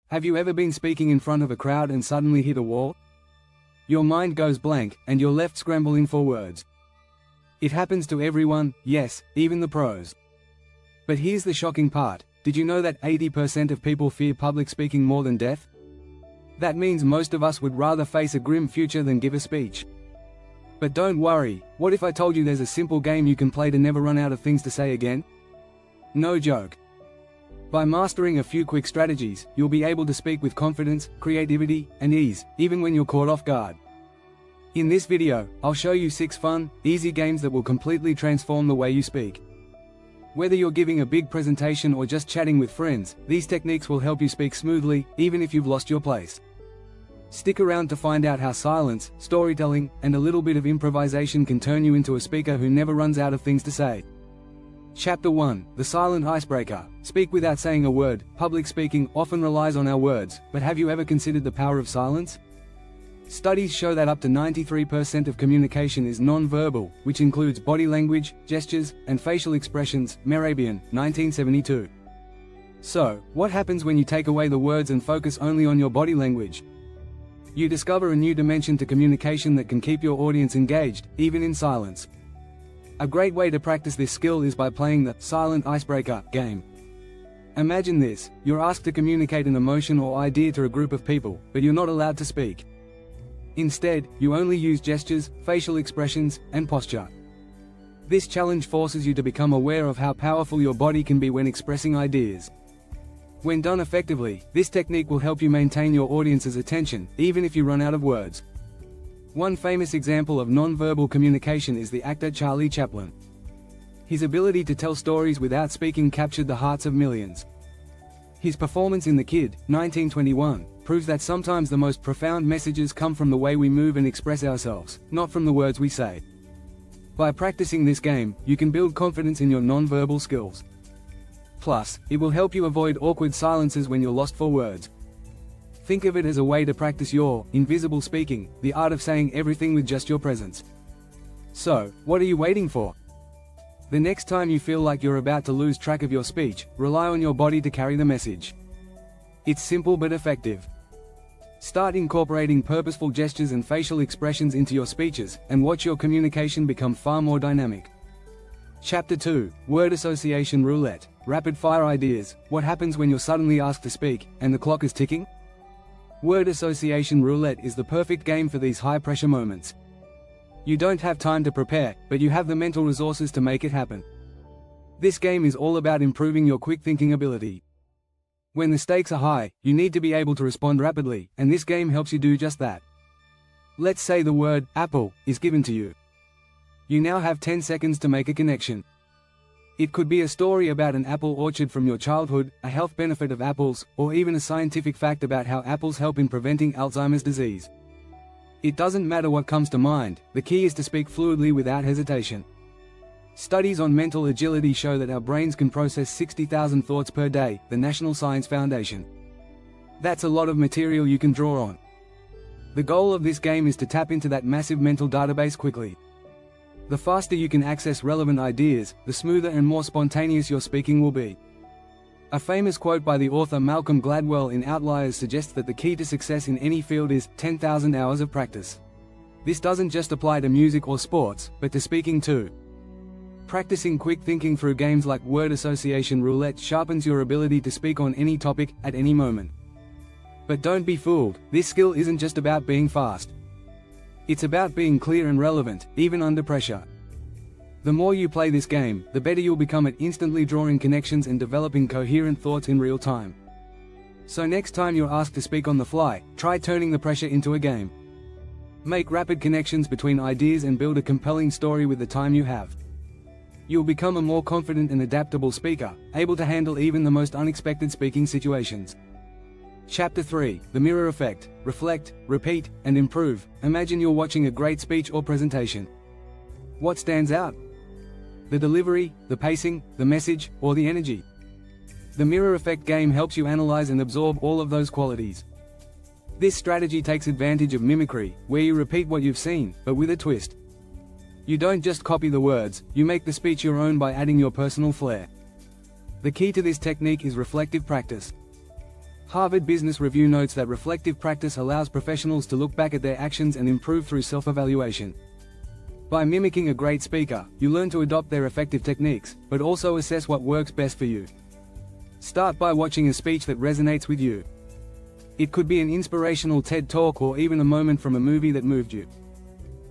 Have you ever been speaking in front of a crowd and suddenly hit a wall? Your mind goes blank, and you're left scrambling for words. It happens to everyone, yes, even the pros. But here's the shocking part. Did you know that 80% of people fear public speaking more than death? That means most of us would rather face a grim future than give a speech. But don't worry, what if I told you there's a simple game you can play to never run out of things to say again? No joke. By mastering a few quick strategies, you'll be able to speak with confidence, creativity, and ease, even when you're caught off guard. In this video, I'll show you 6 fun, easy games that will completely transform the way you speak. Whether you're giving a big presentation or just chatting with friends, these techniques will help you speak smoothly, even if you've lost your place. Stick around to find out how silence, storytelling, and a little bit of improvisation can turn you into a speaker who never runs out of things to say. Chapter 1: The Silent Icebreaker. Speak without saying a word. Public speaking often relies on our words, but have you ever considered the power of silence? Studies show that up to 93% of communication is non-verbal, which includes body language, gestures, and facial expressions. Mehrabian, 1972. So, what happens when you take away the words and focus only on your body language? You discover a new dimension to communication that can keep your audience engaged, even in silence. A great way to practice this skill is by playing the silent icebreaker game. Imagine this: you're asked to communicate an emotion or idea to a group of people, but you're not allowed to speak. Instead, you only use gestures, facial expressions, and posture. This challenge forces you to become aware of how powerful your body can be when expressing ideas. When done effectively, this technique will help you maintain your audience's attention, even if you run out of words. One famous example of non-verbal communication is the actor Charlie Chaplin. His ability to tell stories without speaking captured the hearts of millions. His performance in The Kid, 1921, proves that sometimes the most profound messages come from the way we move and express ourselves, not from the words we say. By practicing this game, you can build confidence in your non-verbal skills. Plus, it will help you avoid awkward silences when you're lost for words. Think of it as a way to practice your invisible speaking, the art of saying everything with just your presence. So, what are you waiting for? The next time you feel like you're about to lose track of your speech, rely on your body to carry the message. It's simple but effective. Start incorporating purposeful gestures and facial expressions into your speeches, and watch your communication become far more dynamic. Chapter 2: Word Association Roulette. Rapid-fire ideas. What happens when you're suddenly asked to speak, and the clock is ticking? Word association roulette is the perfect game for these high-pressure moments. You don't have time to prepare, but you have the mental resources to make it happen. This game is all about improving your quick-thinking ability. When the stakes are high, you need to be able to respond rapidly, and this game helps you do just that. Let's say the word apple is given to you. You now have 10 seconds to make a connection. It could be a story about an apple orchard from your childhood, a health benefit of apples, or even a scientific fact about how apples help in preventing Alzheimer's disease. It doesn't matter what comes to mind, the key is to speak fluidly without hesitation. Studies on mental agility show that our brains can process 60,000 thoughts per day, the National Science Foundation. That's a lot of material you can draw on. The goal of this game is to tap into that massive mental database quickly. The faster you can access relevant ideas, the smoother and more spontaneous your speaking will be. A famous quote by the author Malcolm Gladwell in Outliers suggests that the key to success in any field is 10,000 hours of practice. This doesn't just apply to music or sports, but to speaking too. Practicing quick thinking through games like word association roulette sharpens your ability to speak on any topic, at any moment. But don't be fooled, this skill isn't just about being fast. It's about being clear and relevant, even under pressure. The more you play this game, the better you'll become at instantly drawing connections and developing coherent thoughts in real time. So next time you're asked to speak on the fly, try turning the pressure into a game. Make rapid connections between ideas and build a compelling story with the time you have. You'll become a more confident and adaptable speaker, able to handle even the most unexpected speaking situations. Chapter 3: The Mirror Effect. Reflect, repeat, and improve. Imagine you're watching a great speech or presentation. What stands out? The delivery, the pacing, the message, or the energy? The mirror effect game helps you analyze and absorb all of those qualities. This strategy takes advantage of mimicry, where you repeat what you've seen, but with a twist. You don't just copy the words, you make the speech your own by adding your personal flair. The key to this technique is reflective practice. Harvard Business Review notes that reflective practice allows professionals to look back at their actions and improve through self-evaluation. By mimicking a great speaker, you learn to adopt their effective techniques, but also assess what works best for you. Start by watching a speech that resonates with you. It could be an inspirational TED Talk or even a moment from a movie that moved you.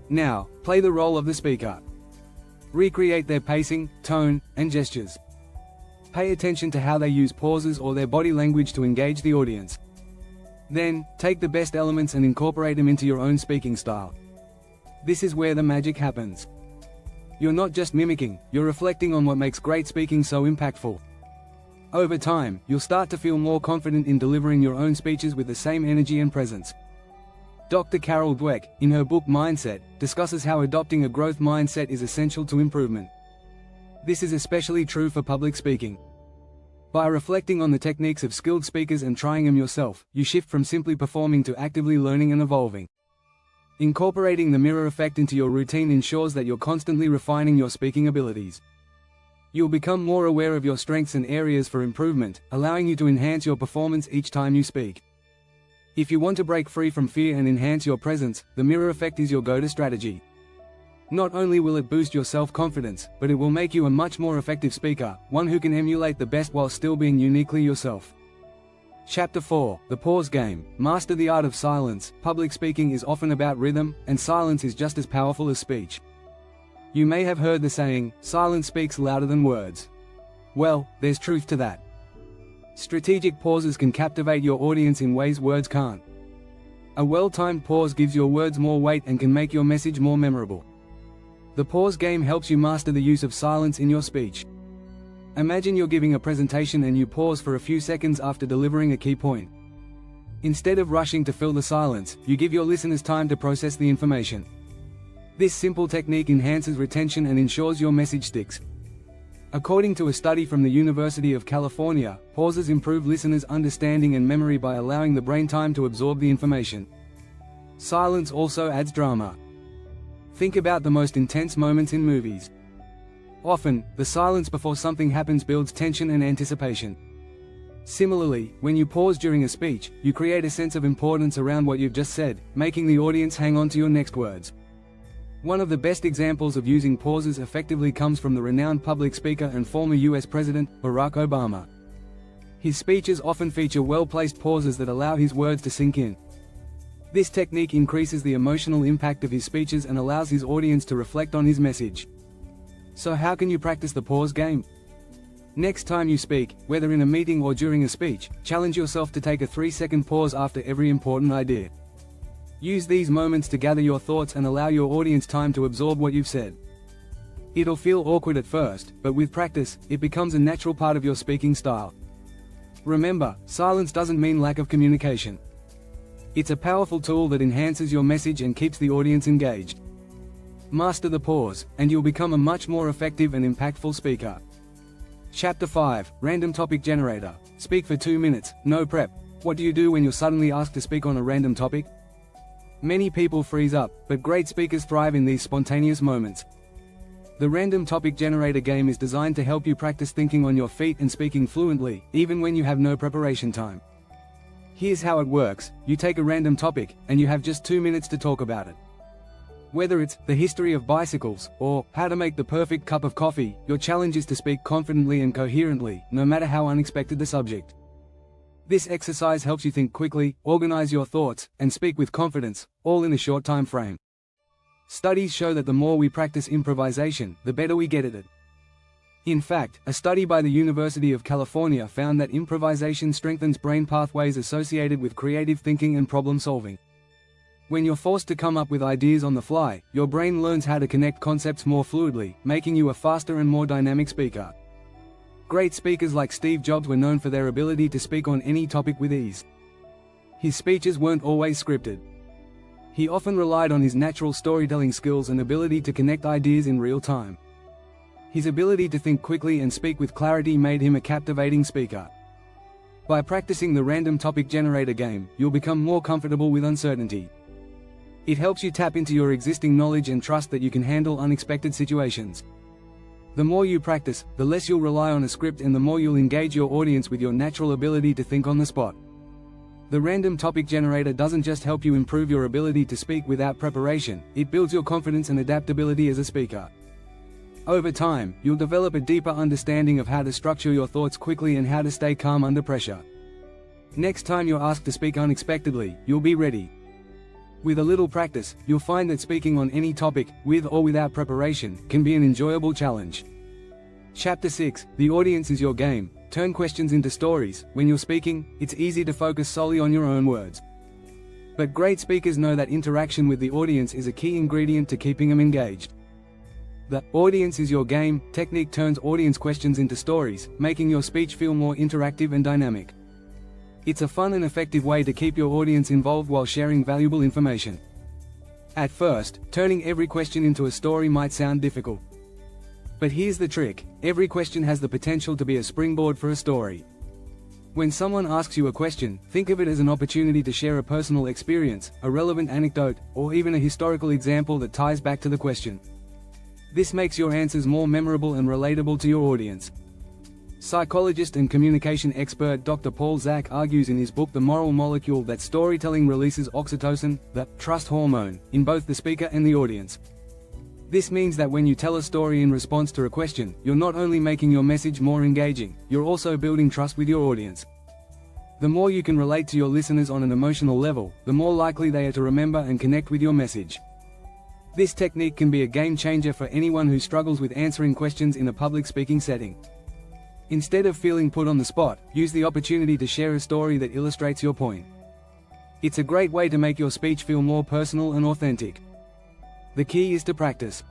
Now, play the role of the speaker. Recreate their pacing, tone, and gestures. Pay attention to how they use pauses or their body language to engage the audience. Then, take the best elements and incorporate them into your own speaking style. This is where the magic happens. You're not just mimicking, you're reflecting on what makes great speaking so impactful. Over time, you'll start to feel more confident in delivering your own speeches with the same energy and presence. Dr. Carol Dweck, in her book Mindset, discusses how adopting a growth mindset is essential to improvement. This is especially true for public speaking. By reflecting on the techniques of skilled speakers and trying them yourself, you shift from simply performing to actively learning and evolving. Incorporating the mirror effect into your routine ensures that you're constantly refining your speaking abilities. You'll become more aware of your strengths and areas for improvement, allowing you to enhance your performance each time you speak. If you want to break free from fear and enhance your presence, the mirror effect is your go-to strategy. Not only will it boost your self-confidence, but it will make you a much more effective speaker, one who can emulate the best while still being uniquely yourself. Chapter 4, The Pause Game. Master the art of silence. Public speaking is often about rhythm, and silence is just as powerful as speech. You may have heard the saying, silence speaks louder than words. Well, there's truth to that. Strategic pauses can captivate your audience in ways words can't. A well-timed pause gives your words more weight and can make your message more memorable. The pause game helps you master the use of silence in your speech. Imagine you're giving a presentation and you pause for a few seconds after delivering a key point. Instead of rushing to fill the silence, you give your listeners time to process the information. This simple technique enhances retention and ensures your message sticks. According to a study from the University of California, pauses improve listeners' understanding and memory by allowing the brain time to absorb the information. Silence also adds drama. Think about the most intense moments in movies. Often, the silence before something happens builds tension and anticipation. Similarly, when you pause during a speech, you create a sense of importance around what you've just said, making the audience hang on to your next words. One of the best examples of using pauses effectively comes from the renowned public speaker and former US President, Barack Obama. His speeches often feature well-placed pauses that allow his words to sink in. This technique increases the emotional impact of his speeches and allows his audience to reflect on his message. So how can you practice the pause game? Next time you speak, whether in a meeting or during a speech, challenge yourself to take a 3-second pause after every important idea. Use these moments to gather your thoughts and allow your audience time to absorb what you've said. It'll feel awkward at first, but with practice, it becomes a natural part of your speaking style. Remember, silence doesn't mean lack of communication. It's a powerful tool that enhances your message and keeps the audience engaged. Master the pause, and you'll become a much more effective and impactful speaker. Chapter 5, Random Topic Generator. Speak for 2 minutes, no prep. What do you do when you're suddenly asked to speak on a random topic? Many people freeze up, but great speakers thrive in these spontaneous moments. The Random Topic Generator game is designed to help you practice thinking on your feet and speaking fluently, even when you have no preparation time. Here's how it works: you take a random topic, and you have just 2 minutes to talk about it. Whether it's the history of bicycles, or how to make the perfect cup of coffee, your challenge is to speak confidently and coherently, no matter how unexpected the subject. This exercise helps you think quickly, organize your thoughts, and speak with confidence, all in a short time frame. Studies show that the more we practice improvisation, the better we get at it. In fact, a study by the University of California found that improvisation strengthens brain pathways associated with creative thinking and problem solving. When you're forced to come up with ideas on the fly, your brain learns how to connect concepts more fluidly, making you a faster and more dynamic speaker. Great speakers like Steve Jobs were known for their ability to speak on any topic with ease. His speeches weren't always scripted. He often relied on his natural storytelling skills and ability to connect ideas in real time. His ability to think quickly and speak with clarity made him a captivating speaker. By practicing the Random Topic Generator game, you'll become more comfortable with uncertainty. It helps you tap into your existing knowledge and trust that you can handle unexpected situations. The more you practice, the less you'll rely on a script and the more you'll engage your audience with your natural ability to think on the spot. The random topic generator doesn't just help you improve your ability to speak without preparation, it builds your confidence and adaptability as a speaker. Over time, you'll develop a deeper understanding of how to structure your thoughts quickly and how to stay calm under pressure. Next time you're asked to speak unexpectedly, you'll be ready. With a little practice, you'll find that speaking on any topic, with or without preparation, can be an enjoyable challenge. Chapter 6: The audience is your game. Turn questions into stories. When you're speaking, it's easy to focus solely on your own words. But great speakers know that interaction with the audience is a key ingredient to keeping them engaged. The audience is your game technique turns audience questions into stories, making your speech feel more interactive and dynamic. It's a fun and effective way to keep your audience involved while sharing valuable information. At first, turning every question into a story might sound difficult. But here's the trick: every question has the potential to be a springboard for a story. When someone asks you a question, think of it as an opportunity to share a personal experience, a relevant anecdote, or even a historical example that ties back to the question. This makes your answers more memorable and relatable to your audience. Psychologist and communication expert Dr. Paul Zak argues in his book The Moral Molecule that storytelling releases oxytocin, the trust hormone, in both the speaker and the audience. This means that when you tell a story in response to a question, you're not only making your message more engaging, you're also building trust with your audience. The more you can relate to your listeners on an emotional level, the more likely they are to remember and connect with your message. This technique can be a game changer for anyone who struggles with answering questions in a public speaking setting. Instead of feeling put on the spot, use the opportunity to share a story that illustrates your point. It's a great way to make your speech feel more personal and authentic. The key is to practice.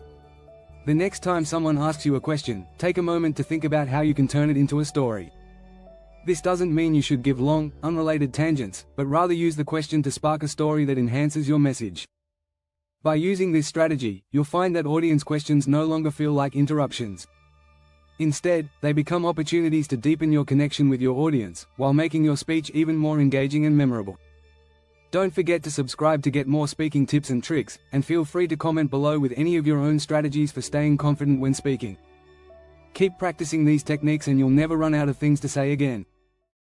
The next time someone asks you a question, take a moment to think about how you can turn it into a story. This doesn't mean you should give long, unrelated tangents, but rather use the question to spark a story that enhances your message. By using this strategy, you'll find that audience questions no longer feel like interruptions. Instead, they become opportunities to deepen your connection with your audience, while making your speech even more engaging and memorable. Don't forget to subscribe to get more speaking tips and tricks, and feel free to comment below with any of your own strategies for staying confident when speaking. Keep practicing these techniques and you'll never run out of things to say again.